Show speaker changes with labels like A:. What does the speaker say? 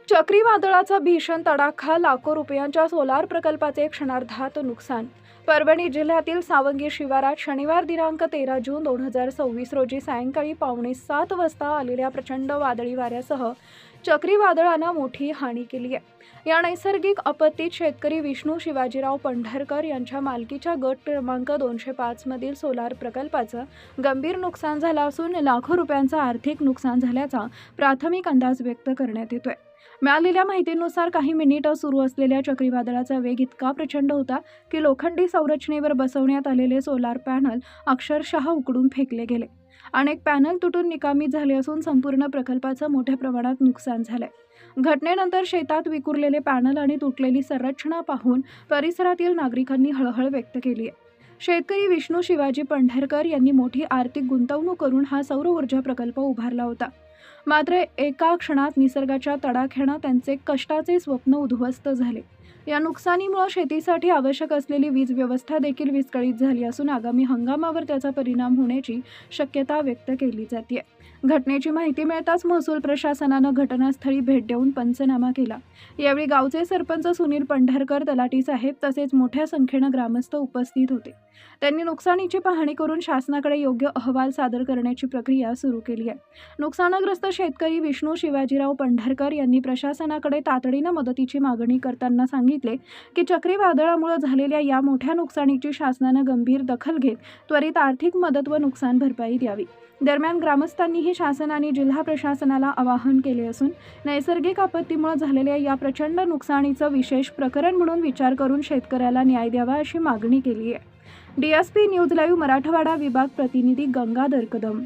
A: चक्रीवादळाचा भीषण तडाखा, लाखो रुपयांच्या सोलार प्रकल्पाचे क्षणार्धात नुकसान. परभणी जिल्ह्यातील सावंगी शिवारात शनिवार दिनांक 13 जून 2026 रोजी सायंकाळी 6:45 वाजता आलेल्या प्रचंड वादळी वाऱ्यासह चक्रीवादळानं मोठी हानी केली आहे. या नैसर्गिक आपत्तीत शेतकरी विष्णू शिवाजीराव पंढरकर यांच्या मालकीच्या गट क्रमांक 205 मधील सोलार प्रकल्पाचं गंभीर नुकसान झालं असून लाखो रुपयांचं आर्थिक नुकसान झाल्याचा प्राथमिक अंदाज व्यक्त करण्यात येतोय. मिळालेल्या माहितीनुसार काही मिनिटं सुरू असलेल्या चक्रीवादळाचा वेग इतका प्रचंड होता की लोखंडी संरचनेवर बसवण्यात आलेले सोलार पॅनल अक्षरशः उकडून फेकले गेले. अनेक पॅनल तुटून निकामी झाले असून संपूर्ण प्रकल्पाचं मोठ्या प्रमाणात नुकसान झालंय. घटनेनंतर शेतात विखुरलेले पॅनल आणि तुटलेली संरचना पाहून परिसरातील नागरिकांनी हळहळ व्यक्त केली आहे. शेतकरी विष्णू शिवाजी पंढरकर यांनी मोठी आर्थिक गुंतवणूक करून हा सौर ऊर्जा प्रकल्प उभारला होता. मात्र एका क्षणात निसर्गाच्या तडाख्यानं त्यांचे कष्टाचे स्वप्न उद्ध्वस्त झाले. या नुकसानीमुळे शेतीसाठी आवश्यक असलेली वीज व्यवस्था देखील विस्कळीत झाली असून आगामी हंगामावर त्याचा परिणाम होण्याची शक्यता व्यक्त केली जाते. घटनेची माहिती मिळताच महसूल प्रशासनानं घटनास्थळी भेट देऊन पंचनामा केला. यावेळी गावचे सरपंच सुनील पंढरकर, तलाठी साहेब तसेच मोठ्या संख्येनं ग्रामस्थ उपस्थित होते. त्यांनी नुकसानीची पाहणी करून शासनाकडे योग्य अहवाल सादर करण्याची प्रक्रिया सुरू केली आहे. नुकसानग्रस्त शेतकरी विष्णू शिवाजीराव पंढरकर यांनी प्रशासनाकडे तातडीनं मदतीची मागणी करताना सांगितले की चक्रीवादळामुळे झालेल्या या मोठ्या नुकसानीची शासनानं गंभीर दखल घेत त्वरित आर्थिक मदत व नुकसान भरपाई द्यावी. दरम्यान ग्रामस्थांनीही शासन आणि जिल्हा प्रशासनाला आवाहन केले असून नैसर्गिक आपत्तीमुळे झालेल्या या प्रचंड नुकसानीचं विशेष प्रकरण म्हणून विचार करून शेतकऱ्याला न्याय द्यावा अशी मागणी केली आहे. DSP न्यूज लाईव्ह मराठवाडा विभाग प्रतिनिधी गंगाधर कदम.